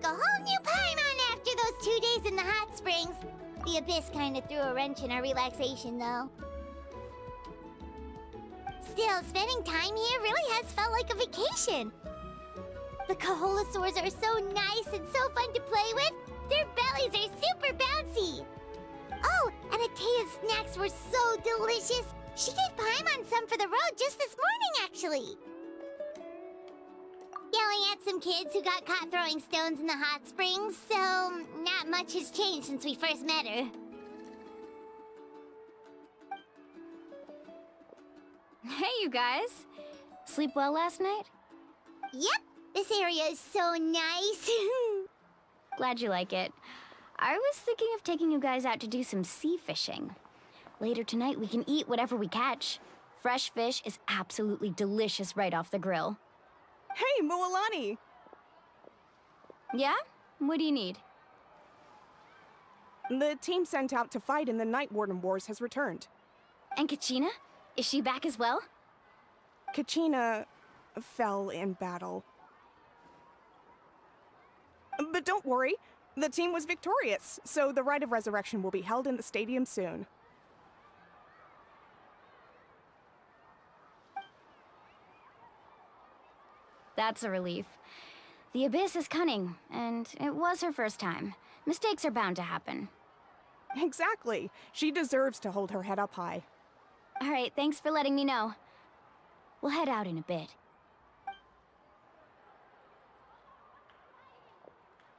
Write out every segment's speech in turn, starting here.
like a whole new Paimon after those 2 days in the hot springs. The Abyss kind of threw a wrench in our relaxation, though. Still, spending time here really has felt like a vacation. The Kaholasaurs are so nice and so fun to play with. Their bellies are super bouncy. Oh, and Atea's snacks were so delicious. She gave Paimon some for the road just this morning, actually. Yelling at some kids who got caught throwing stones in the hot springs, so not much has changed since we first met her. Hey, you guys. Sleep well last night? Yep, this area is so nice. Glad you like it. I was thinking of taking you guys out to do some sea fishing. Later tonight, we can eat whatever we catch. Fresh fish is absolutely delicious right off the grill. Hey, Mualani! Yeah? What do you need? The team sent out to fight in the Night Warden Wars has returned. And Kachina? Is she back as well? Kachina fell in battle. But don't worry, the team was victorious, so the Rite of Resurrection will be held in the stadium soon. That's a relief. The Abyss is cunning, and it was her first time. Mistakes are bound to happen. Exactly. She deserves to hold her head up high. All right, thanks for letting me know. We'll head out in a bit.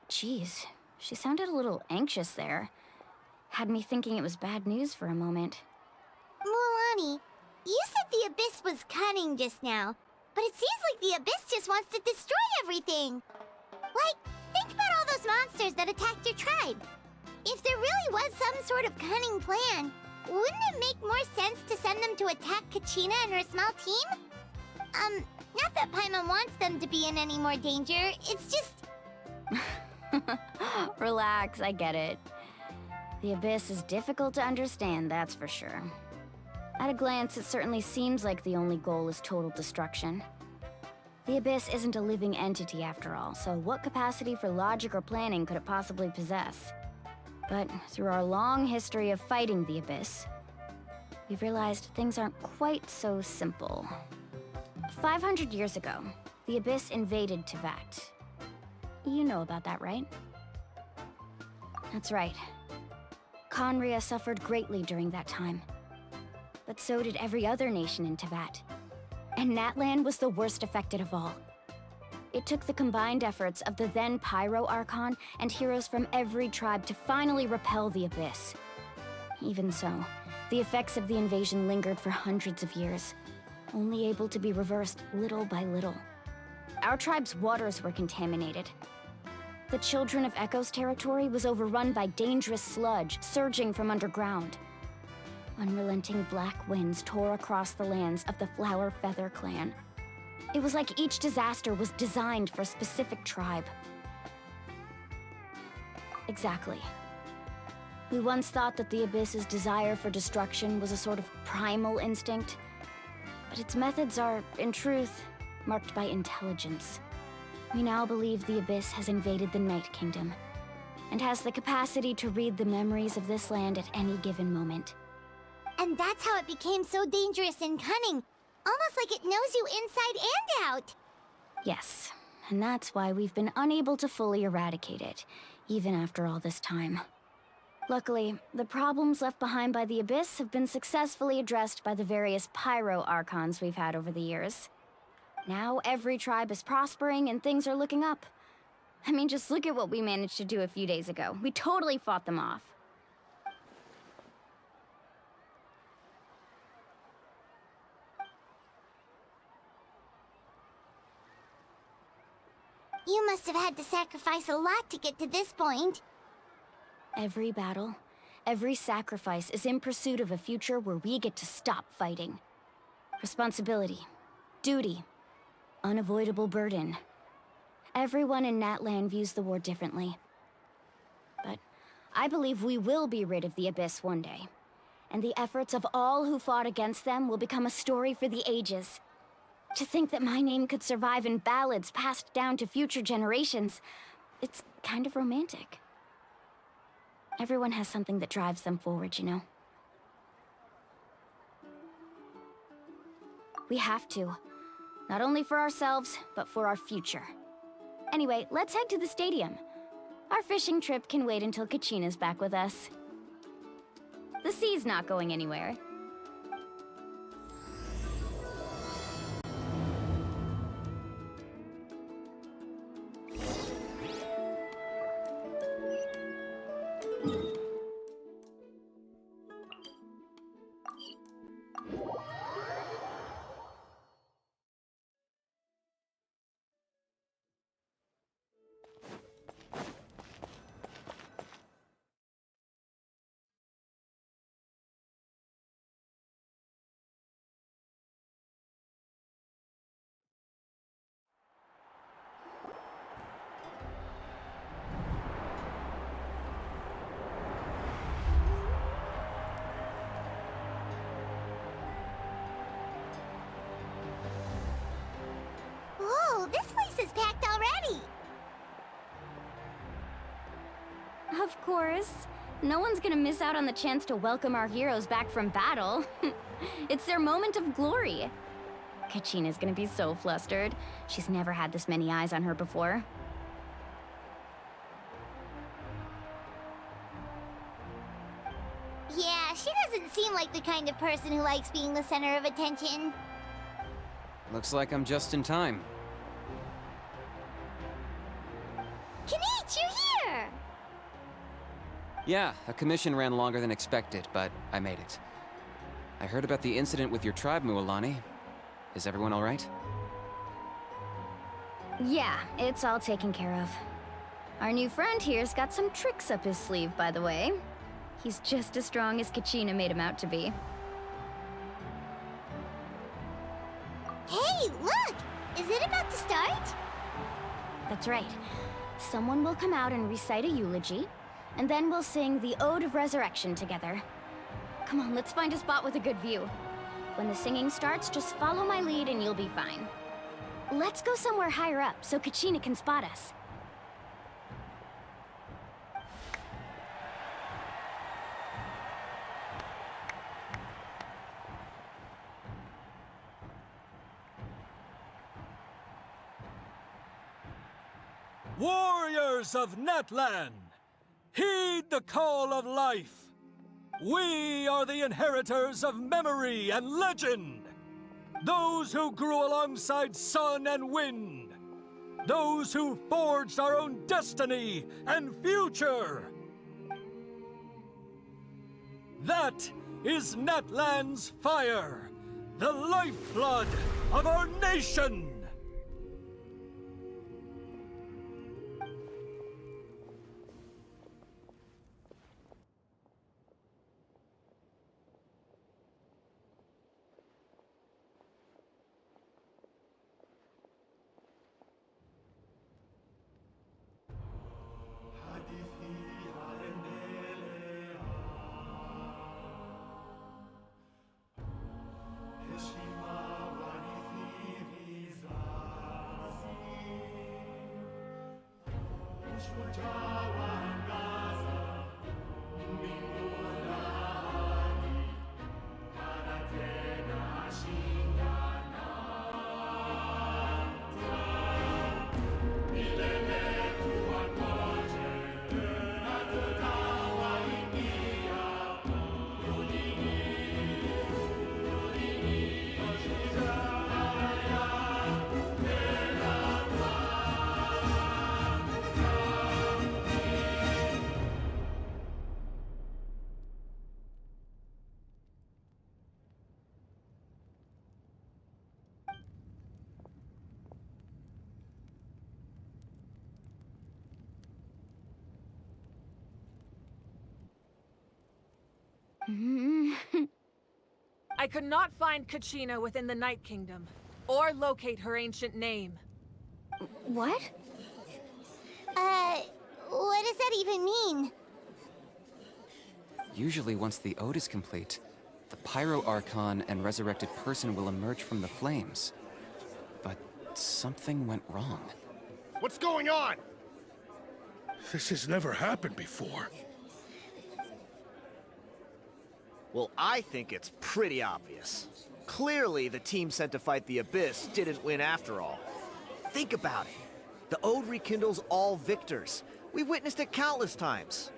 Jeez, she sounded a little anxious there. Had me thinking it was bad news for a moment. Mualani, you said the Abyss was cunning just now, but it seems like the Abyss just wants to destroy everything. Like, think about all those monsters that attacked your tribe. If there really was some sort of cunning plan, wouldn't it make more sense to send them to attack Kachina and her small team? Not that Paimon wants them to be in any more danger, it's just... Relax, I get it. The Abyss is difficult to understand, that's for sure. At a glance, it certainly seems like the only goal is total destruction. The Abyss isn't a living entity after all, so what capacity for logic or planning could it possibly possess? But through our long history of fighting the Abyss, we've realized things aren't quite so simple. 500 years ago, the Abyss invaded Teyvat. You know about that, right? That's right. Conria suffered greatly during that time. But so did every other nation in Teyvat. And Natlan was the worst affected of all. It took the combined efforts of the then Pyro Archon and heroes from every tribe to finally repel the Abyss. Even so, the effects of the invasion lingered for hundreds of years, only able to be reversed little by little. Our tribe's waters were contaminated. The Children of Echo's territory was overrun by dangerous sludge surging from underground. Unrelenting black winds tore across the lands of the Flower Feather clan. It was like each disaster was designed for a specific tribe. Exactly. We once thought that the Abyss's desire for destruction was a sort of primal instinct, but its methods are, in truth, marked by intelligence. We now believe the Abyss has invaded the Night Kingdom, and has the capacity to read the memories of this land at any given moment. And that's how it became so dangerous and cunning. Almost like it knows you inside and out. Yes, and that's why we've been unable to fully eradicate it, even after all this time. Luckily, the problems left behind by the Abyss have been successfully addressed by the various Pyro Archons we've had over the years. Now every tribe is prospering and things are looking up. I mean, just look at what we managed to do a few days ago. We totally fought them off. You must have had to sacrifice a lot to get to this point. Every battle, every sacrifice is in pursuit of a future where we get to stop fighting. Responsibility, duty, unavoidable burden. Everyone in Natlan views the war differently. But I believe we will be rid of the Abyss one day. And the efforts of all who fought against them will become a story for the ages. To think that my name could survive in ballads passed down to future generations, It's kind of romantic. Everyone has something that drives them forward, you know? We have to. Not only for ourselves, but for our future. Anyway, let's head to the stadium. Our fishing trip can wait until Kachina's back with us. The sea's not going anywhere. Whoa, this place is packed already! Of course. No one's gonna miss out on the chance to welcome our heroes back from battle. It's their moment of glory. Kachina's gonna be so flustered. She's never had this many eyes on her before. Yeah, she doesn't seem like the kind of person who likes being the center of attention. Looks like I'm just in time. Kinich, you're here! Yeah, a commission ran longer than expected, but I made it. I heard about the incident with your tribe, Mualani. Is everyone all right? Yeah, it's all taken care of. Our new friend here's got some tricks up his sleeve, by the way. He's just as strong as Kachina made him out to be. Hey, look! Is it about to start? That's right. Someone will come out and recite a eulogy, and then we'll sing the Ode of Resurrection together. Come on, let's find a spot with a good view. When the singing starts, just follow my lead and you'll be fine. Let's go somewhere higher up so Kachina can spot us. Warriors of Natlan, heed the call of life. We are the inheritors of memory and legend. Those who grew alongside sun and wind. Those who forged our own destiny and future. That is Natlan's fire, the lifeblood of our nation. I could not find Kachina within the Night Kingdom, or locate her ancient name. What? What does that even mean? Usually once the ode is complete, the Pyro Archon and resurrected person will emerge from the flames. But something went wrong. What's going on? This has never happened before. Well, I think it's pretty obvious. Clearly, the team sent to fight the Abyss didn't win after all. Think about it. The Ode rekindles all victors. We've witnessed it countless times.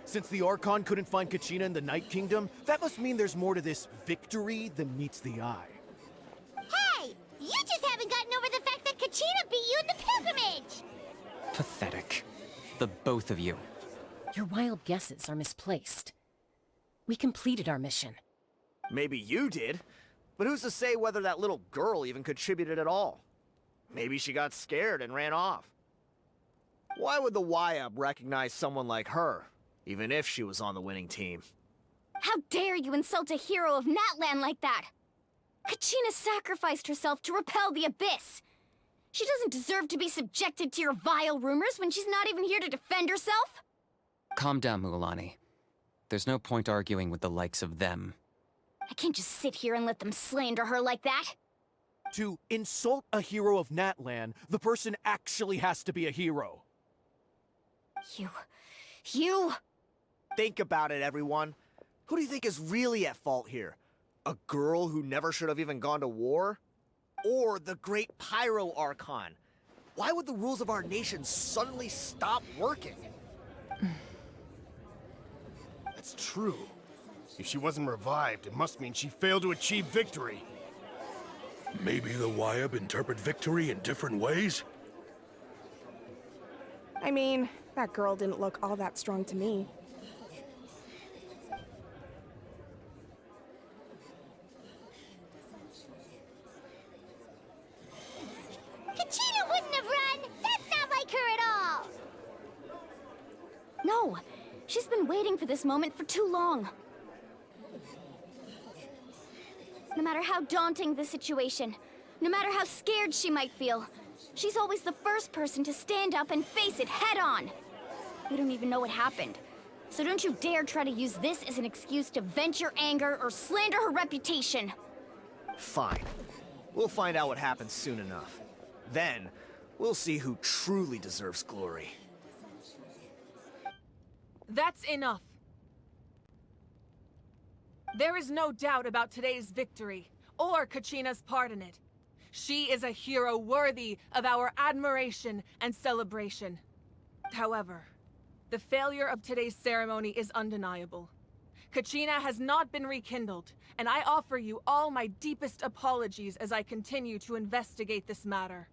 Since the Archon couldn't find Kachina in the Night Kingdom, that must mean there's more to this victory than meets the eye. Hey! You just haven't gotten over the fact that Kachina beat you in the pilgrimage! Pathetic. The both of you. Your wild guesses are misplaced. We completed our mission. Maybe you did, but who's to say whether that little girl even contributed at all? Maybe she got scared and ran off. Why would the YUB recognize someone like her, even if she was on the winning team? How dare you insult a hero of Natlan like that? Kachina sacrificed herself to repel the Abyss. She doesn't deserve to be subjected to your vile rumors when she's not even here to defend herself. Calm down, Mualani. There's no point arguing with the likes of them. I can't just sit here and let them slander her like that. To insult a hero of Natlan, the person actually has to be a hero. You... Think about it, everyone. Who do you think is really at fault here? A girl who never should have even gone to war? Or the great Pyro Archon? Why would the rules of our nation suddenly stop working? That's true. If she wasn't revived, it must mean she failed to achieve victory. Maybe the YUB interpret victory in different ways? I mean, that girl didn't look all that strong to me. Kachina wouldn't have run! That's not like her at all! No, she's been waiting for this moment for too long. No matter how daunting the situation, no matter how scared she might feel, she's always the first person to stand up and face it head on. We don't even know what happened, so don't you dare try to use this as an excuse to vent your anger or slander her reputation. Fine. We'll find out what happens soon enough. Then, we'll see who truly deserves glory. That's enough. There is no doubt about today's victory, or Kachina's part in it. She is a hero worthy of our admiration and celebration. However, the failure of today's ceremony is undeniable. Kachina has not been rekindled, and I offer you all my deepest apologies as I continue to investigate this matter.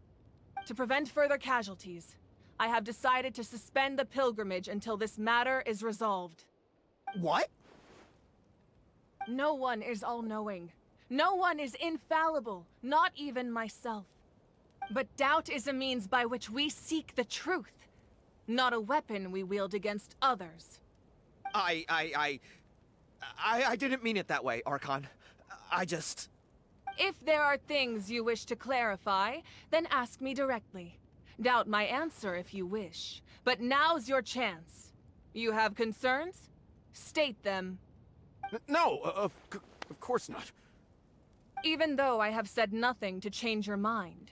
To prevent further casualties, I have decided to suspend the pilgrimage until this matter is resolved. What? No one is all-knowing. No one is infallible, not even myself. But doubt is a means by which we seek the truth, not a weapon we wield against others. I didn't mean it that way, Archon. I just... If there are things you wish to clarify, then ask me directly. Doubt my answer if you wish. But now's your chance. You have concerns? State them. No, of course not. Even though I have said nothing to change your mind,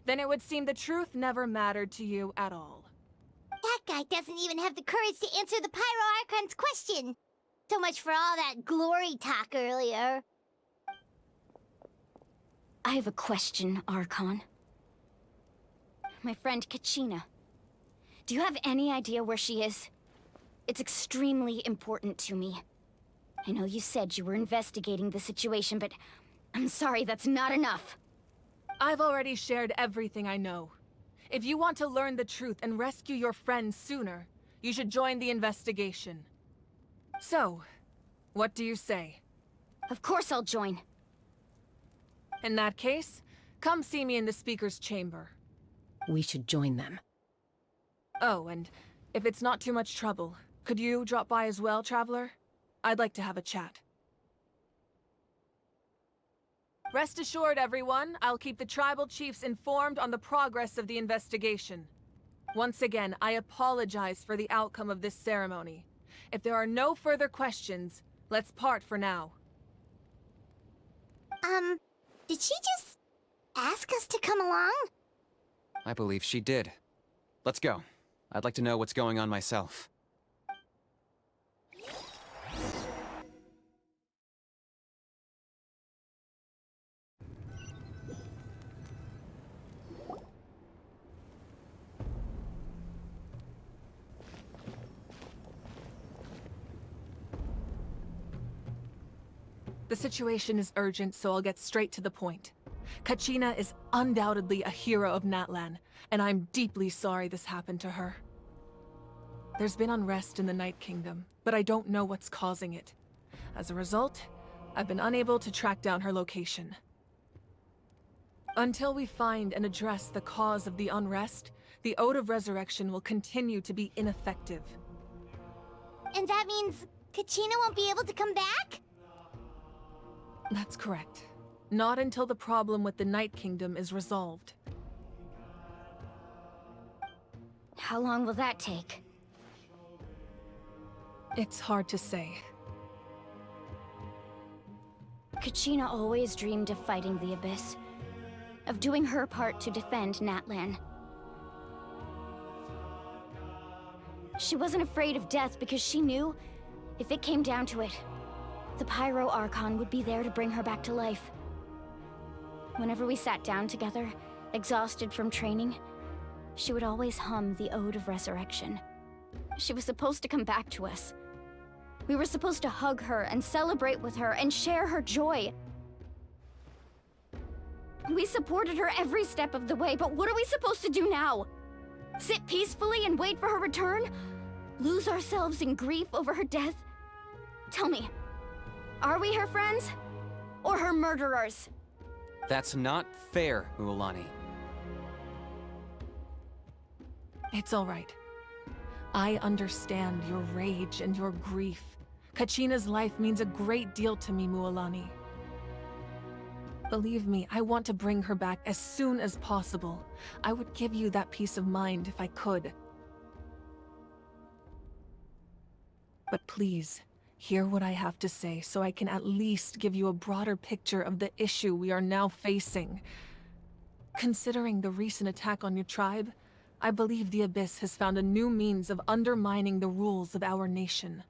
then it would seem the truth never mattered to you at all. That guy doesn't even have the courage to answer the Pyro Archon's question. So much for all that glory talk earlier. I have a question, Archon. My friend Kachina. Do you have any idea where she is? It's extremely important to me. I know you said you were investigating the situation, but I'm sorry, that's not enough. I've already shared everything I know. If you want to learn the truth and rescue your friend sooner, you should join the investigation. So, what do you say? Of course I'll join. In that case, come see me in the speaker's chamber. We should join them. Oh, and if it's not too much trouble, could you drop by as well, Traveler? I'd like to have a chat. Rest assured, everyone, I'll keep the tribal chiefs informed on the progress of the investigation. Once again, I apologize for the outcome of this ceremony. If there are no further questions, let's part for now. Did she just ask us to come along? I believe she did. Let's go. I'd like to know what's going on myself. The situation is urgent, so I'll get straight to the point. Kachina is undoubtedly a hero of Natlan, and I'm deeply sorry this happened to her. There's been unrest in the Night Kingdom, but I don't know what's causing it. As a result, I've been unable to track down her location. Until we find and address the cause of the unrest, the Ode of Resurrection will continue to be ineffective. And that means Kachina won't be able to come back? That's correct. Not until the problem with the Night Kingdom is resolved. How long will that take? It's hard to say. Kachina always dreamed of fighting the Abyss. Of doing her part to defend Natlan. She wasn't afraid of death because she knew, if it came down to it, the Pyro Archon would be there to bring her back to life. Whenever we sat down together, exhausted from training, she would always hum the Ode of Resurrection. She was supposed to come back to us. We were supposed to hug her and celebrate with her and share her joy. We supported her every step of the way, but what are we supposed to do now? Sit peacefully and wait for her return? Lose ourselves in grief over her death? Tell me, are we her friends? Or her murderers? That's not fair, Mualani. It's all right. I understand your rage and your grief. Kachina's life means a great deal to me, Mualani. Believe me, I want to bring her back as soon as possible. I would give you that peace of mind if I could. But please, hear what I have to say so I can at least give you a broader picture of the issue we are now facing. Considering the recent attack on your tribe, I believe the Abyss has found a new means of undermining the rules of our nation.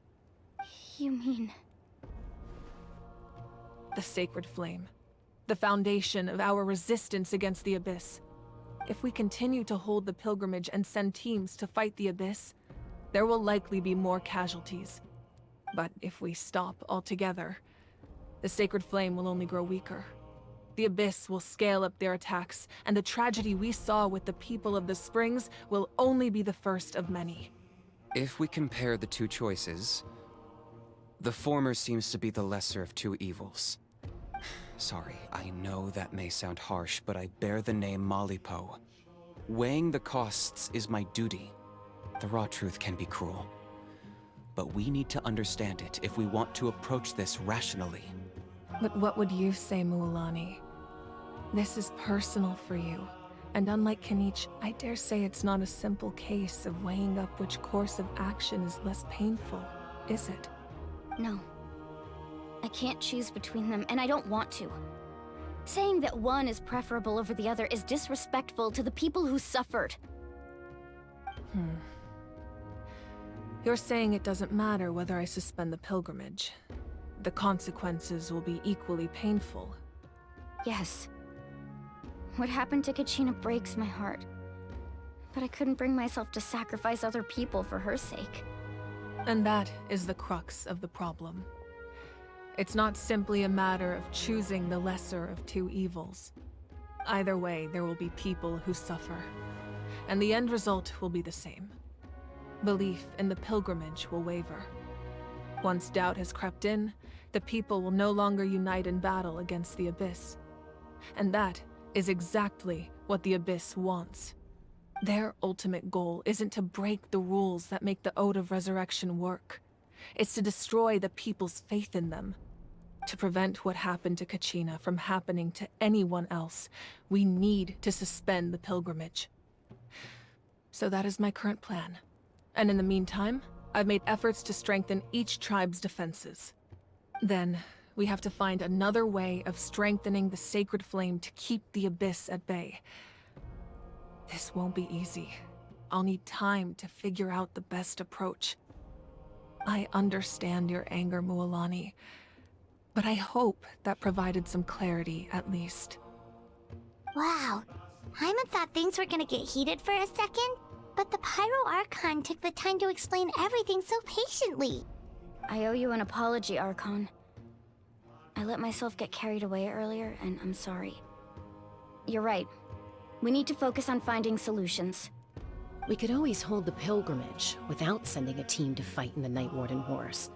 You mean... The Sacred Flame. The foundation of our resistance against the Abyss. If we continue to hold the pilgrimage and send teams to fight the Abyss, there will likely be more casualties. But if we stop altogether, the Sacred Flame will only grow weaker. The Abyss will scale up their attacks, and the tragedy we saw with the people of the Springs will only be the first of many. If we compare the two choices, the former seems to be the lesser of two evils. Sorry, I know that may sound harsh, but I bear the name Malipo. Weighing the costs is my duty. The raw truth can be cruel. But we need to understand it if we want to approach this rationally. But what would you say, Mualani? This is personal for you. And unlike Kanich, I dare say it's not a simple case of weighing up which course of action is less painful, is it? No. I can't choose between them, and I don't want to. Saying that one is preferable over the other is disrespectful to the people who suffered. You're saying it doesn't matter whether I suspend the pilgrimage. The consequences will be equally painful. Yes. What happened to Kachina breaks my heart. But I couldn't bring myself to sacrifice other people for her sake. And that is the crux of the problem. It's not simply a matter of choosing the lesser of two evils. Either way, there will be people who suffer. And the end result will be the same. Belief in the pilgrimage will waver. Once doubt has crept in, the people will no longer unite in battle against the Abyss. And that is exactly what the Abyss wants. Their ultimate goal isn't to break the rules that make the Ode of Resurrection work. It's to destroy the people's faith in them. To prevent what happened to Kachina from happening to anyone else, we need to suspend the pilgrimage. So that is my current plan. And in the meantime, I've made efforts to strengthen each tribe's defenses. Then, we have to find another way of strengthening the Sacred Flame to keep the Abyss at bay. This won't be easy, I'll need time to figure out the best approach. I understand your anger, Mualani, but I hope that provided some clarity at least. Wow. Hyman thought things were gonna get heated for a second, but the Pyro Archon took the time to explain everything so patiently. I owe you an apology, Archon. I let myself get carried away earlier, and I'm sorry. You're right. We need to focus on finding solutions. We could always hold the pilgrimage without sending a team to fight in the Night Warden Wars.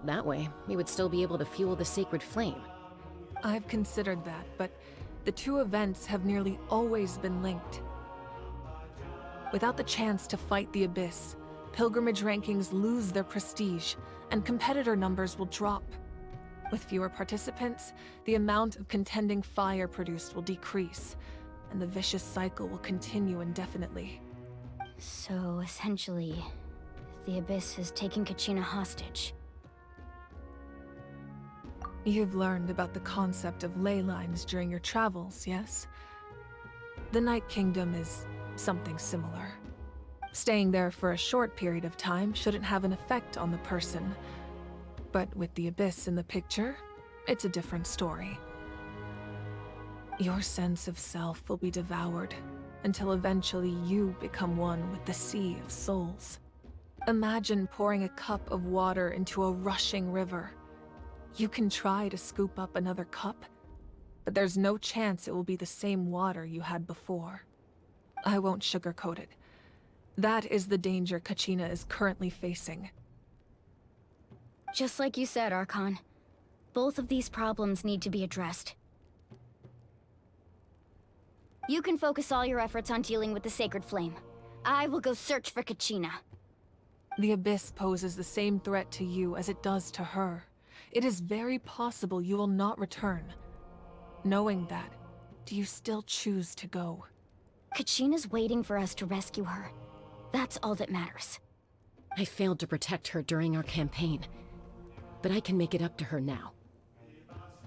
That way, we would still be able to fuel the sacred flame. I've considered that, but the two events have nearly always been linked. Without the chance to fight the Abyss, pilgrimage rankings lose their prestige, and competitor numbers will drop. With fewer participants, the amount of contending fire produced will decrease, and the vicious cycle will continue indefinitely. So, essentially, the Abyss is taking Kachina hostage. You've learned about the concept of ley lines during your travels, yes? The Night Kingdom is something similar. Staying there for a short period of time shouldn't have an effect on the person. But with the Abyss in the picture, it's a different story. Your sense of self will be devoured, until eventually you become one with the Sea of Souls. Imagine pouring a cup of water into a rushing river. You can try to scoop up another cup, but there's no chance it will be the same water you had before. I won't sugarcoat it. That is the danger Kachina is currently facing. Just like you said, Archon. Both of these problems need to be addressed. You can focus all your efforts on dealing with the Sacred Flame. I will go search for Kachina. The Abyss poses the same threat to you as it does to her. It is very possible you will not return. Knowing that, do you still choose to go? Kachina's waiting for us to rescue her. That's all that matters. I failed to protect her during our campaign, but I can make it up to her now.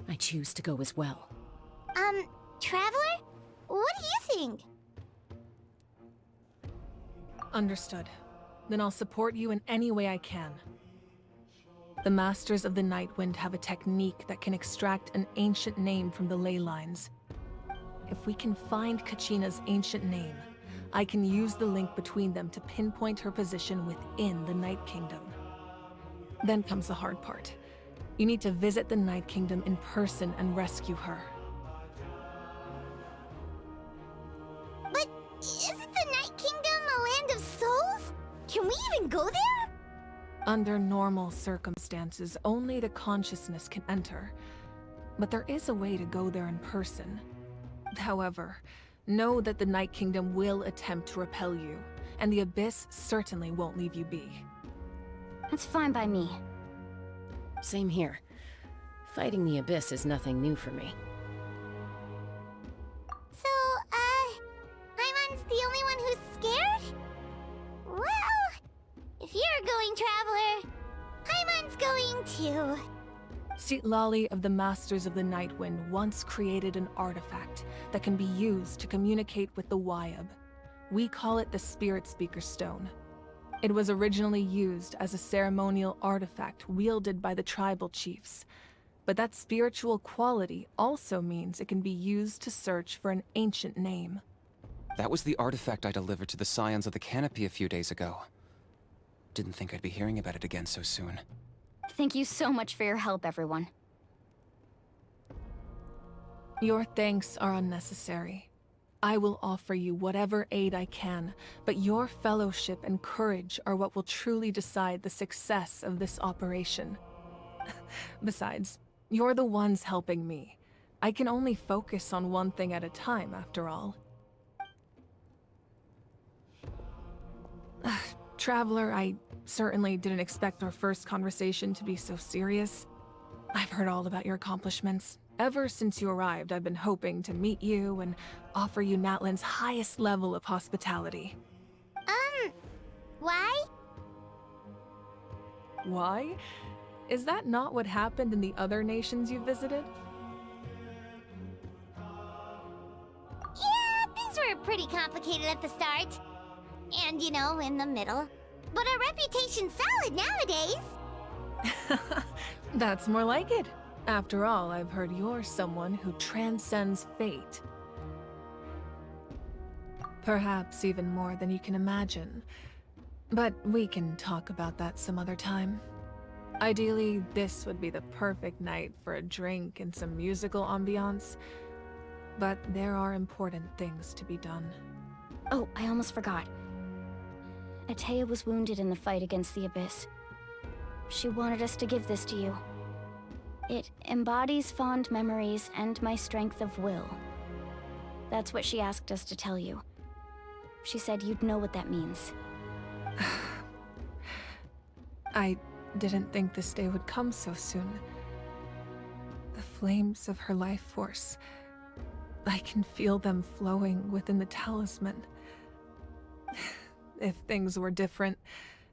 I choose to go as well. Traveler? What do you think? Understood. Then I'll support you in any way I can. The Masters of the Nightwind have a technique that can extract an ancient name from the ley lines. If we can find Kachina's ancient name, I can use the link between them to pinpoint her position within the Night Kingdom. Then comes the hard part. You need to visit the Night Kingdom in person and rescue her. But isn't the Night Kingdom a land of souls? Can we even go there? Under normal circumstances, only the consciousness can enter. But there is a way to go there in person. However, know that the Night Kingdom will attempt to repel you, and the Abyss certainly won't leave you be. That's fine by me. Same here. Fighting the Abyss is nothing new for me. So, Hyman's the only one who's scared? Well, if you're going, Traveler, Hyman's going too. Sitlali of the Masters of the Nightwind once created an artifact that can be used to communicate with the Wyab. We call it the Spirit Speaker Stone. It was originally used as a ceremonial artifact wielded by the tribal chiefs, but that spiritual quality also means it can be used to search for an ancient name. That was the artifact I delivered to the Scions of the Canopy a few days ago. Didn't think I'd be hearing about it again so soon. Thank you so much for your help, everyone. Your thanks are unnecessary. I will offer you whatever aid I can, but your fellowship and courage are what will truly decide the success of this operation. Besides, you're the ones helping me. I can only focus on one thing at a time, after all. Traveler, I certainly didn't expect our first conversation to be so serious. I've heard all about your accomplishments. Ever since you arrived, I've been hoping to meet you and offer you Natlan's highest level of hospitality. Why? Why? Is that not what happened in the other nations you visited? Yeah, things were pretty complicated at the start. and, you know, in the middle. But a reputation's solid nowadays. That's more like it. After all, I've heard you're someone who transcends fate. Perhaps even more than you can imagine. But we can talk about that some other time. Ideally, this would be the perfect night for a drink and some musical ambiance. But there are important things to be done. Oh, I almost forgot. Atea was wounded in the fight against the Abyss. She wanted us to give this to you. It embodies fond memories and my strength of will. That's what she asked us to tell you. She said you'd know what that means. I didn't think this day would come so soon. The flames of her life force. I can feel them flowing within the talisman. If things were different,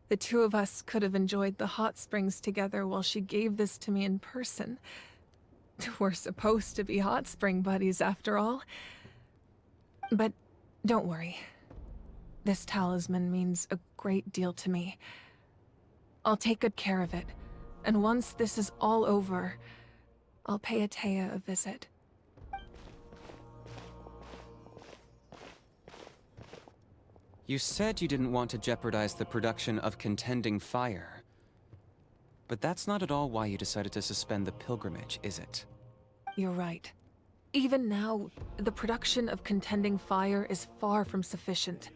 the two of us could have enjoyed the hot springs together while she gave this to me in person. We're supposed to be hot spring buddies after all. But don't worry. This talisman means a great deal to me. I'll take good care of it, and once this is all over, I'll pay Atea a visit. You said you didn't want to jeopardize the production of Contending Fire. But that's not at all why you decided to suspend the pilgrimage, is it? You're right. Even now, the production of Contending Fire is far from sufficient.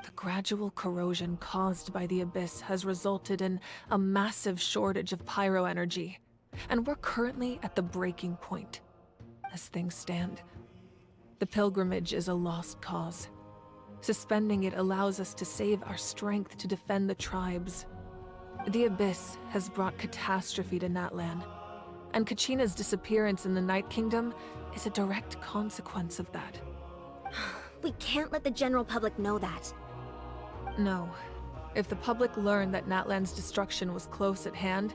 The gradual corrosion caused by the Abyss has resulted in a massive shortage of pyro energy, and we're currently at the breaking point. As things stand, the pilgrimage is a lost cause. Suspending it allows us to save our strength to defend the tribes. The Abyss has brought catastrophe to Natlan, and Kachina's disappearance in the Night Kingdom is a direct consequence of that. We can't let the general public know that. No. If the public learned that Natlan's destruction was close at hand,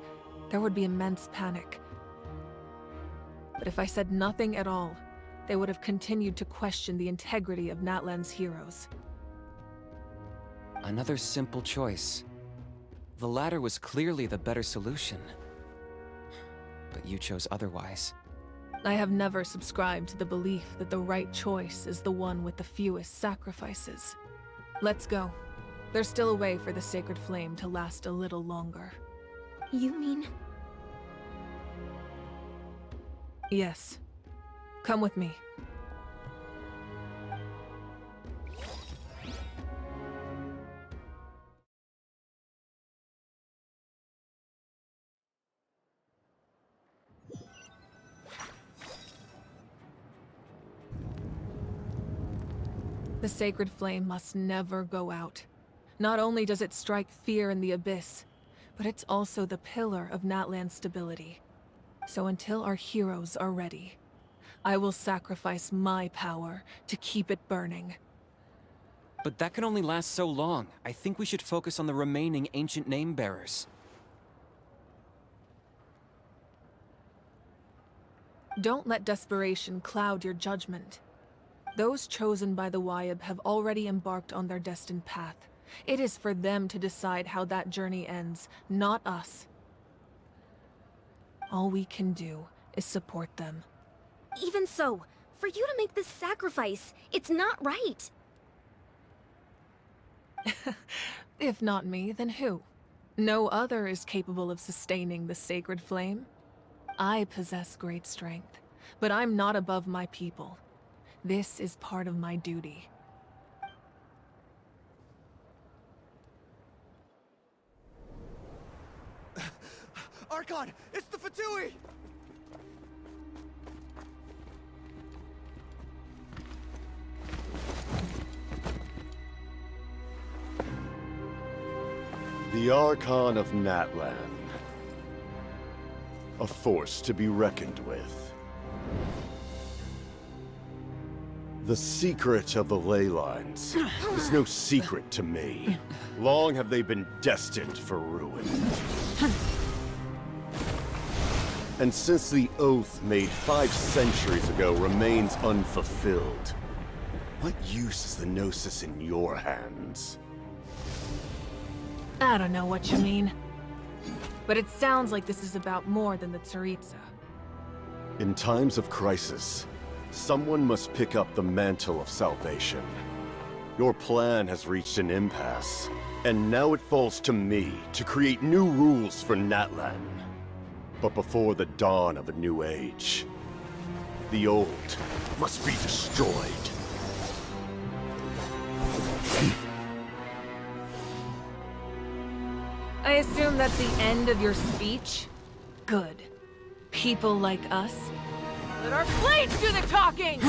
there would be immense panic. But if I said nothing at all, they would have continued to question the integrity of Natlan's heroes. Another simple choice. The latter was clearly the better solution. But you chose otherwise. I have never subscribed to the belief that the right choice is the one with the fewest sacrifices. Let's go. There's still a way for the sacred flame to last a little longer. You mean? Yes. Come with me. The sacred flame must never go out. Not only does it strike fear in the Abyss, but it's also the pillar of Natlan's stability. So until our heroes are ready, I will sacrifice my power to keep it burning. But that can only last so long. I think we should focus on the remaining ancient name-bearers. Don't let desperation cloud your judgment. Those chosen by the Wyab have already embarked on their destined path. It is for them to decide how that journey ends, not us. All we can do is support them. Even so, for you to make this sacrifice, it's not right. If not me, then who? No other is capable of sustaining the sacred flame. I possess great strength, but I'm not above my people. This is part of my duty. Archon! It's the Fatui! The Archon of Natlan. A force to be reckoned with. The secret of the ley lines is no secret to me. Long have they been destined for ruin. And since the oath made 5 centuries ago remains unfulfilled, what use is the Gnosis in your hands? I don't know what you mean. But it sounds like this is about more than the Tsaritsa. In times of crisis, someone must pick up the mantle of salvation. Your plan has reached an impasse, and now it falls to me to create new rules for Natlan. But before the dawn of a new age, the old must be destroyed. I assume that's the end of your speech? Good. People like us. Let our blades do the talking!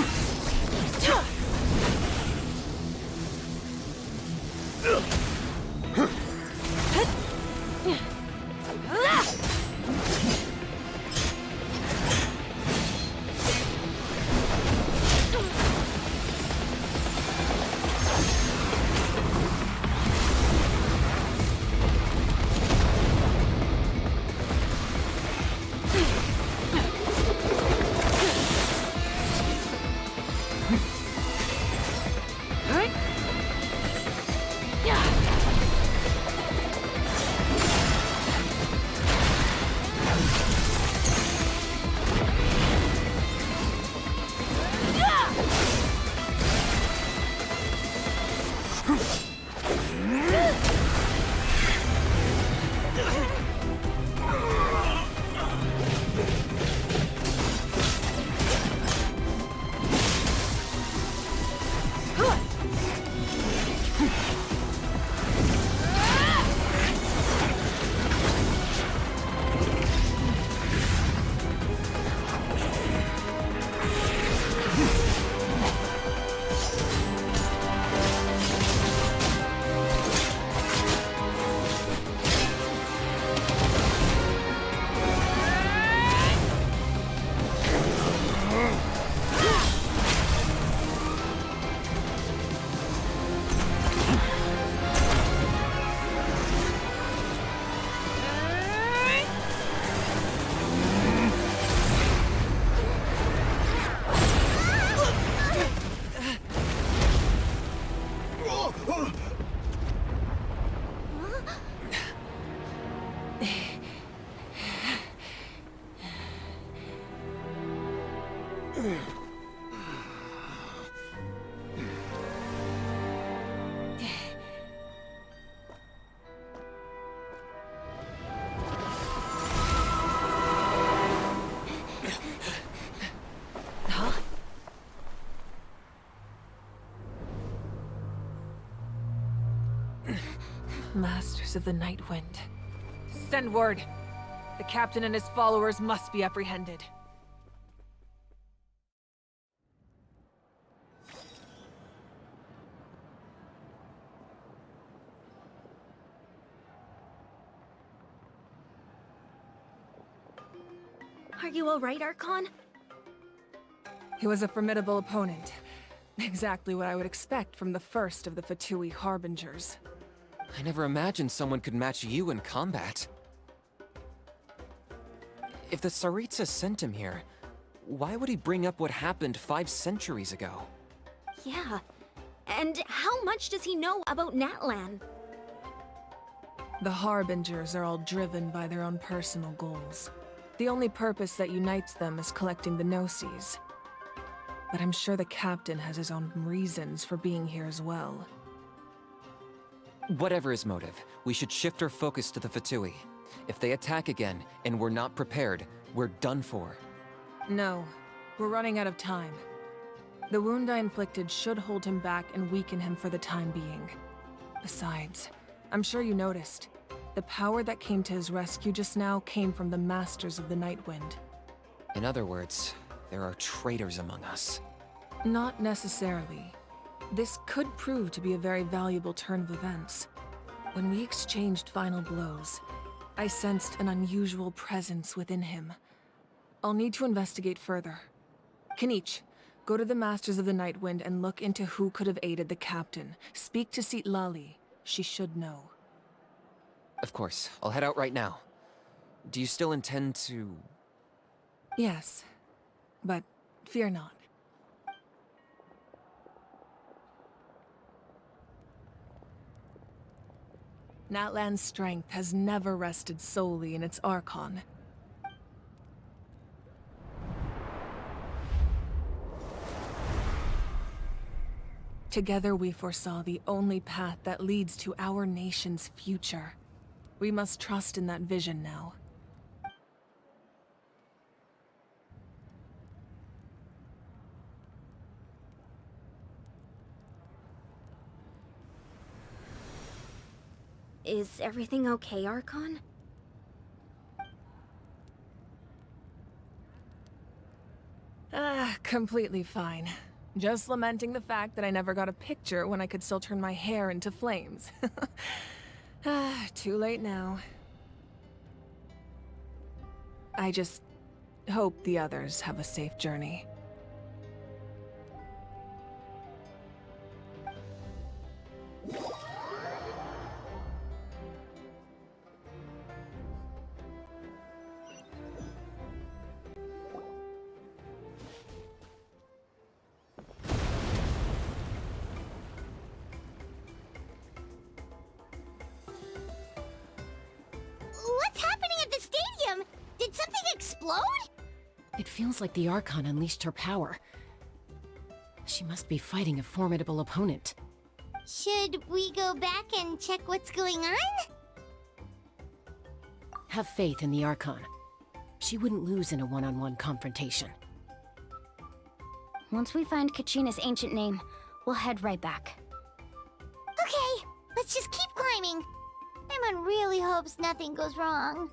Masters of the Night Wind. Send word. The captain and his followers must be apprehended. Are you alright, Archon? He was a formidable opponent. Exactly what I would expect from the first of the Fatui Harbingers. I never imagined someone could match you in combat. If the Tsaritsa sent him here, why would he bring up what happened 5 centuries ago? Yeah. And how much does he know about Natlan? The Harbingers are all driven by their own personal goals. The only purpose that unites them is collecting the Gnosis. But I'm sure the captain has his own reasons for being here as well. Whatever his motive, we should shift our focus to the Fatui. If they attack again, and we're not prepared, we're done for. No, we're running out of time. The wound I inflicted should hold him back and weaken him for the time being. Besides, I'm sure you noticed, the power that came to his rescue just now came from the Masters of the Night Wind. In other words, there are traitors among us. Not necessarily. This could prove to be a very valuable turn of events. When we exchanged final blows, I sensed an unusual presence within him. I'll need to investigate further. Kenichi, go to the Masters of the Night Wind and look into who could have aided the captain. Speak to Citlali. She should know. Of course, I'll head out right now. Do you still intend to... Yes, but fear not. Natlan's strength has never rested solely in its Archon. Together we foresaw the only path that leads to our nation's future. We must trust in that vision now. Is everything okay, Archon? Completely fine. Just lamenting the fact that I never got a picture when I could still turn my hair into flames. Too late now. I just hope the others have a safe journey. What's happening at the stadium? Did something explode? It feels like the Archon unleashed her power. She must be fighting a formidable opponent. Should we go back and check what's going on? Have faith in the Archon. She wouldn't lose in a one-on-one confrontation. Once we find Kachina's ancient name, we'll head right back. Okay, let's just keep climbing. Paimon really hopes nothing goes wrong.